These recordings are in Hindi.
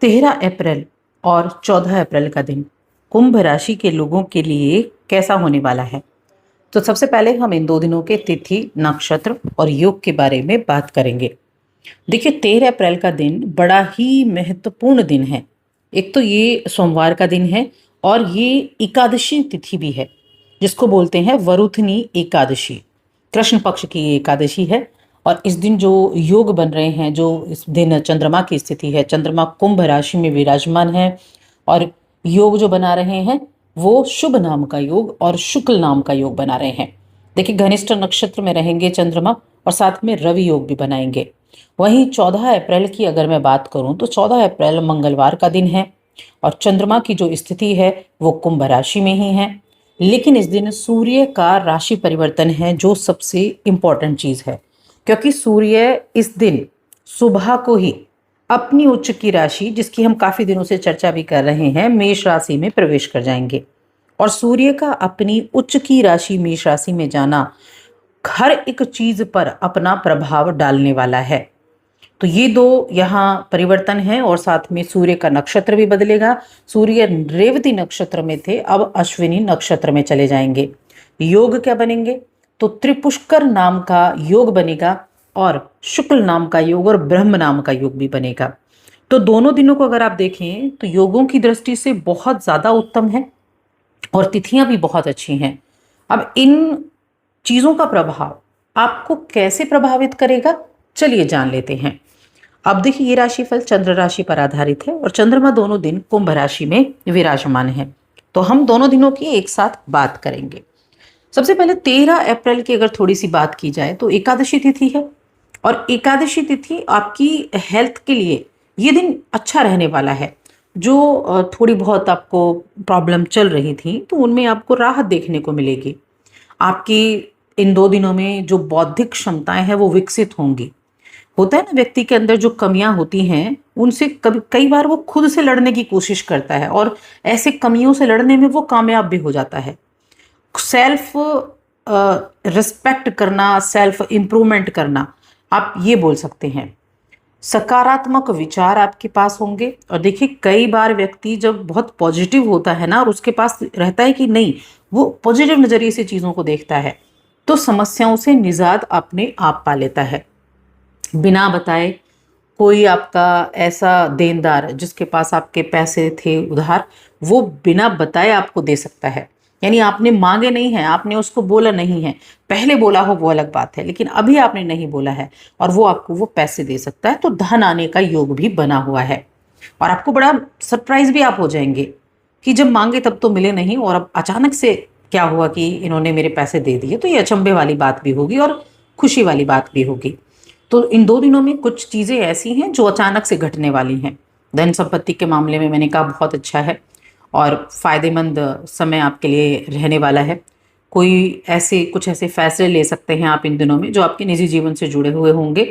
13 अप्रैल और 14 अप्रैल का दिन कुंभ राशि के लोगों के लिए कैसा होने वाला है। तो सबसे पहले हम इन दो दिनों के तिथि, नक्षत्र और योग के बारे में बात करेंगे। देखिए, 13 अप्रैल का दिन बड़ा ही महत्वपूर्ण दिन है। एक तो ये सोमवार का दिन है और ये एकादशी तिथि भी है, जिसको बोलते हैं वरुथनी एकादशी। कृष्ण पक्ष की ये एकादशी है और इस दिन जो योग बन रहे हैं, जो इस दिन चंद्रमा की स्थिति है, चंद्रमा कुंभ राशि में विराजमान है और योग जो बना रहे हैं वो शुभ नाम का योग और शुक्ल नाम का योग बना रहे हैं। देखिए, घनिष्ठ नक्षत्र में रहेंगे चंद्रमा और साथ में रवि योग भी बनाएंगे। वहीं 14 अप्रैल की अगर मैं बात करूं तो 14 अप्रैल मंगलवार का दिन है और चंद्रमा की जो स्थिति है वो कुंभ राशि में ही है। लेकिन इस दिन सूर्य का राशि परिवर्तन है, जो सबसे इंपॉर्टेंट चीज है, क्योंकि सूर्य इस दिन सुबह को ही अपनी उच्च की राशि, जिसकी हम काफी दिनों से चर्चा भी कर रहे हैं, मेष राशि में प्रवेश कर जाएंगे। और सूर्य का अपनी उच्च की राशि मेष राशि में जाना हर एक चीज पर अपना प्रभाव डालने वाला है। तो ये दो यहाँ परिवर्तन है और साथ में सूर्य का नक्षत्र भी बदलेगा। सूर्य रेवती नक्षत्र में थे, अब अश्विनी नक्षत्र में चले जाएंगे। योग क्या बनेंगे? तो त्रिपुष्कर नाम का योग बनेगा और शुक्ल नाम का योग और ब्रह्म नाम का योग भी बनेगा। तो दोनों दिनों को अगर आप देखें तो योगों की दृष्टि से बहुत ज्यादा उत्तम है और तिथियां भी बहुत अच्छी हैं। अब इन चीजों का प्रभाव आपको कैसे प्रभावित करेगा, चलिए जान लेते हैं। अब देखिए, ये राशिफल चंद्र राशि पर आधारित है और चंद्रमा दोनों दिन कुंभ राशि में विराजमान है। तो हम दोनों दिनों की एक साथ बात करेंगे। सबसे पहले 13 अप्रैल की अगर थोड़ी सी बात की जाए तो एकादशी तिथि है और एकादशी तिथि आपकी हेल्थ के लिए ये दिन अच्छा रहने वाला है। जो थोड़ी बहुत आपको प्रॉब्लम चल रही थी तो उनमें आपको राहत देखने को मिलेगी। आपकी इन दो दिनों में जो बौद्धिक क्षमताएं हैं वो विकसित होंगी। होता है ना, व्यक्ति के अंदर जो कमियां होती हैं उनसे कभी कई बार वो खुद से लड़ने की कोशिश करता है और ऐसे कमियों से लड़ने में वो कामयाब भी हो जाता है। सेल्फ रिस्पेक्ट करना, सेल्फ इम्प्रूवमेंट करना, आप ये बोल सकते हैं। सकारात्मक विचार आपके पास होंगे और देखिए, कई बार व्यक्ति जब बहुत पॉजिटिव होता है ना और उसके पास रहता है कि नहीं, वो पॉजिटिव नजरिए से चीजों को देखता है, तो समस्याओं से निजात अपने आप पा लेता है। बिना बताए कोई आपका ऐसा देनदार जिसके पास आपके पैसे थे उधार, वो बिना बताए आपको दे सकता है। यानी आपने मांगे नहीं है, आपने उसको बोला नहीं है, पहले बोला हो वो अलग बात है, लेकिन अभी आपने नहीं बोला है और वो आपको वो पैसे दे सकता है। तो धन आने का योग भी बना हुआ है और आपको बड़ा सरप्राइज भी आप हो जाएंगे कि जब मांगे तब तो मिले नहीं और अब अचानक से क्या हुआ कि इन्होंने मेरे पैसे दे दिए। तो ये अचंभे वाली बात भी होगी और खुशी वाली बात भी होगी। तो इन दो दिनों में कुछ चीजें ऐसी हैं जो अचानक से घटने वाली हैं। धन संपत्ति के मामले में मैंने कहा बहुत अच्छा है और फायदेमंद समय आपके लिए रहने वाला है। कोई ऐसे कुछ ऐसे फैसले ले सकते हैं आप इन दिनों में जो आपके निजी जीवन से जुड़े हुए होंगे।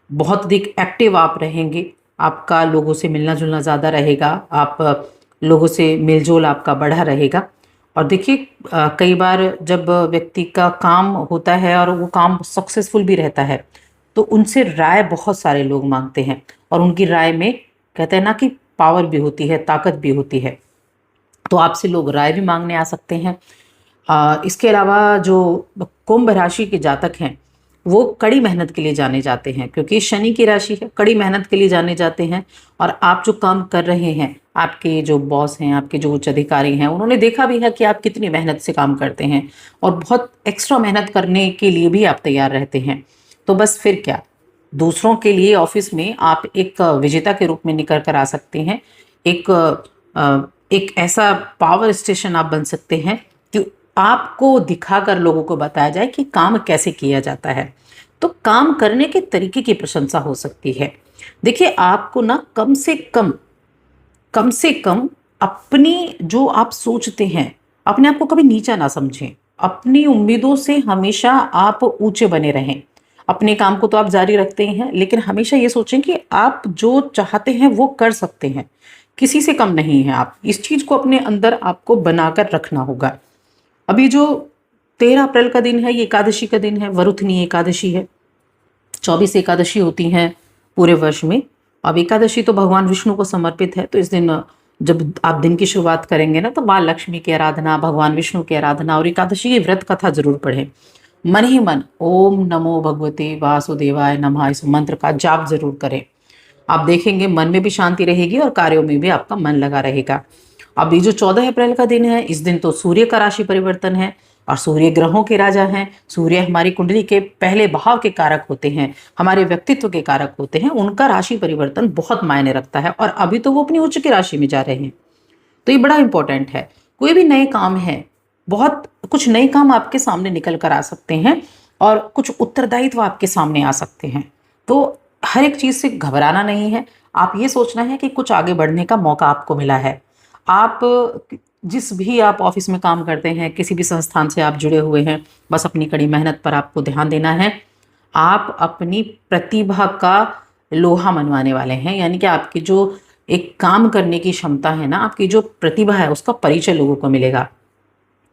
बहुत अधिक एक्टिव आप रहेंगे, आपका लोगों से मिलना जुलना ज़्यादा रहेगा, आप लोगों से मेलजोल आपका बढ़ा रहेगा। और देखिए, कई बार जब व्यक्ति का काम होता है और वो काम सक्सेसफुल भी रहता है तो उनसे राय बहुत सारे लोग मांगते हैं और उनकी राय में कहते हैं ना कि पावर भी होती है, ताकत भी होती है। तो आपसे लोग राय भी मांगने आ सकते हैं। इसके अलावा जो कुंभ राशि के जातक हैं वो कड़ी मेहनत के लिए जाने जाते हैं, क्योंकि शनि की राशि है, कड़ी मेहनत के लिए जाने जाते हैं। और आप जो काम कर रहे हैं, आपके जो बॉस हैं, आपके जो उच्च अधिकारी हैं, उन्होंने देखा भी है कि आप कितनी मेहनत से काम करते हैं और बहुत एक्स्ट्रा मेहनत करने के लिए भी आप तैयार रहते हैं। तो बस फिर क्या, दूसरों के लिए ऑफिस में आप एक विजेता के रूप में निकल कर आ सकते हैं। एक एक ऐसा पावर स्टेशन आप बन सकते हैं कि आपको दिखाकर लोगों को बताया जाए कि काम कैसे किया जाता है। तो काम करने के तरीके की प्रशंसा हो सकती है। देखिए, आपको ना कम से कम अपनी जो आप सोचते हैं, अपने आप को कभी नीचा ना समझें। अपनी उम्मीदों से हमेशा आप ऊंचे बने रहें। अपने काम को तो आप जारी रखते ही हैं, लेकिन हमेशा ये सोचें कि आप जो चाहते हैं वो कर सकते हैं, किसी से कम नहीं है आप। इस चीज को अपने अंदर आपको बनाकर रखना होगा। अभी जो 13 अप्रैल का दिन है, ये एकादशी का दिन है, वरुथनी एकादशी है। 24 एकादशी होती हैं पूरे वर्ष में, अब एकादशी तो भगवान विष्णु को समर्पित है, तो इस दिन जब आप दिन की शुरुआत करेंगे ना, तो माँ लक्ष्मी की आराधना, भगवान विष्णु की आराधना और एकादशी की व्रत कथा जरूर पढ़ें। मन ही मन ओम नमो भगवते वासुदेवाय नमः इस मंत्र का जाप जरूर करें। आप देखेंगे मन में भी शांति रहेगी और कार्यों में भी आपका मन लगा रहेगा। अब ये जो 14 अप्रैल का दिन है, इस दिन तो सूर्य का राशि परिवर्तन है और सूर्य ग्रहों के राजा हैं। सूर्य हमारी कुंडली के पहले भाव के कारक होते हैं, हमारे व्यक्तित्व के कारक होते हैं। उनका राशि परिवर्तन बहुत मायने रखता है और अभी तो वो अपनी उच्च की राशि में जा रहे हैं, तो ये बड़ा इंपॉर्टेंट है। कोई भी नए काम है, बहुत कुछ नए काम आपके सामने निकल कर आ सकते हैं और कुछ उत्तरदायित्व आपके सामने आ सकते हैं। तो हर एक चीज़ से घबराना नहीं है। आप ये सोचना है कि कुछ आगे बढ़ने का मौका आपको मिला है। आप जिस भी आप ऑफिस में काम करते हैं, किसी भी संस्थान से आप जुड़े हुए हैं, बस अपनी कड़ी मेहनत पर आपको ध्यान देना है। आप अपनी प्रतिभा का लोहा मनवाने वाले हैं, यानी कि आपकी जो एक काम करने की क्षमता है ना, आपकी जो प्रतिभा है, उसका परिचय लोगों को मिलेगा,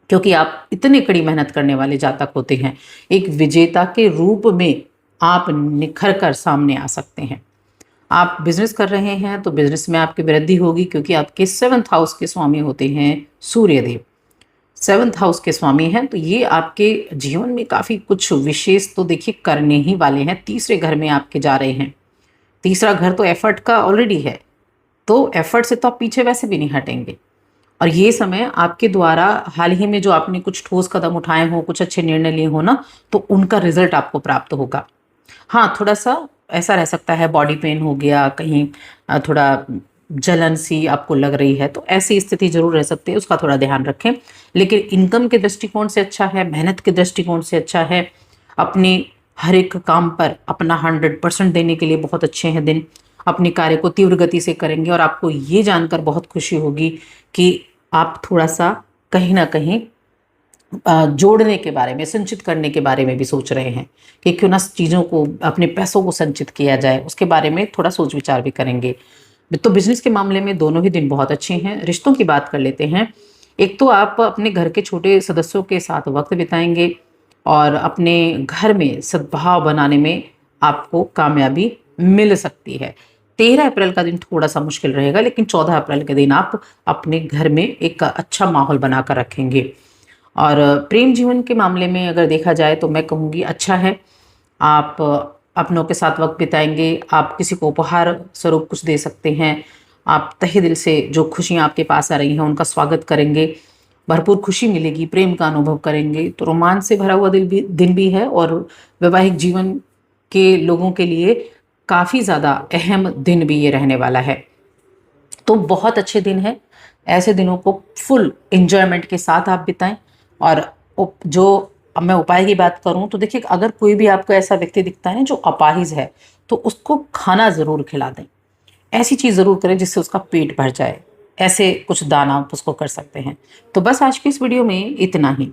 क्योंकि आप इतने कड़ी मेहनत करने वाले जातक होते हैं। एक विजेता के रूप में आप निखर कर सामने आ सकते हैं। आप बिजनेस कर रहे हैं तो बिजनेस में आपकी वृद्धि होगी, क्योंकि आपके 7th हाउस के स्वामी होते हैं सूर्यदेव। 7th हाउस के स्वामी हैं, तो ये आपके जीवन में काफ़ी कुछ विशेष तो देखिए करने ही वाले हैं। तीसरे घर में आपके जा रहे हैं। तीसरा घर तो एफर्ट का ऑलरेडी है, तो एफर्ट से तो आप पीछे वैसे भी नहीं हटेंगे। और ये समय आपके द्वारा हाल ही में जो आपने कुछ ठोस कदम उठाए हों, कुछ अच्छे निर्णय लिए हो ना, तो उनका रिजल्ट आपको प्राप्त होगा। हाँ, थोड़ा सा ऐसा रह सकता है, बॉडी पेन हो गया, कहीं थोड़ा जलन सी आपको लग रही है, तो ऐसी स्थिति जरूर रह सकती है, उसका थोड़ा ध्यान रखें। लेकिन इनकम के दृष्टिकोण से अच्छा है, मेहनत के दृष्टिकोण से अच्छा है। अपने हर एक काम पर अपना 100% देने के लिए बहुत अच्छे हैं दिन। अपने कार्य को तीव्र गति से करेंगे और आपको ये जानकर बहुत खुशी होगी कि आप थोड़ा सा कहीं ना कहीं जोड़ने के बारे में, संचित करने के बारे में भी सोच रहे हैं कि क्यों ना चीज़ों को, अपने पैसों को संचित किया जाए, उसके बारे में थोड़ा सोच विचार भी करेंगे। तो बिजनेस के मामले में दोनों ही दिन बहुत अच्छे हैं। रिश्तों की बात कर लेते हैं। एक तो आप अपने घर के छोटे सदस्यों के साथ वक्त बिताएंगे और अपने घर में सद्भाव बनाने में आपको कामयाबी मिल सकती है। 13 अप्रैल का दिन थोड़ा सा मुश्किल रहेगा, लेकिन 14 अप्रैल के दिन आप अपने घर में एक अच्छा माहौल बनाकर रखेंगे। और प्रेम जीवन के मामले में अगर देखा जाए तो मैं कहूँगी अच्छा है। आप अपनों के साथ वक्त बिताएंगे, आप किसी को उपहार स्वरूप कुछ दे सकते हैं। आप तहे दिल से जो खुशियाँ आपके पास आ रही हैं उनका स्वागत करेंगे, भरपूर खुशी मिलेगी, प्रेम का अनुभव करेंगे। तो रोमांच से भरा हुआ दिन भी है और वैवाहिक जीवन के लोगों के लिए काफ़ी ज़्यादा अहम दिन भी ये रहने वाला है। तो बहुत अच्छे दिन है। ऐसे दिनों को फुल एंजॉयमेंट के साथ आप बिताएं। और जो अब मैं उपाय की बात करूं तो देखिए, अगर कोई भी आपको ऐसा व्यक्ति दिखता है जो अपाहिज है, तो उसको खाना ज़रूर खिला दें। ऐसी चीज़ ज़रूर करें जिससे उसका पेट भर जाए। ऐसे कुछ दान आप उसको कर सकते हैं। तो बस आज की इस वीडियो में इतना ही।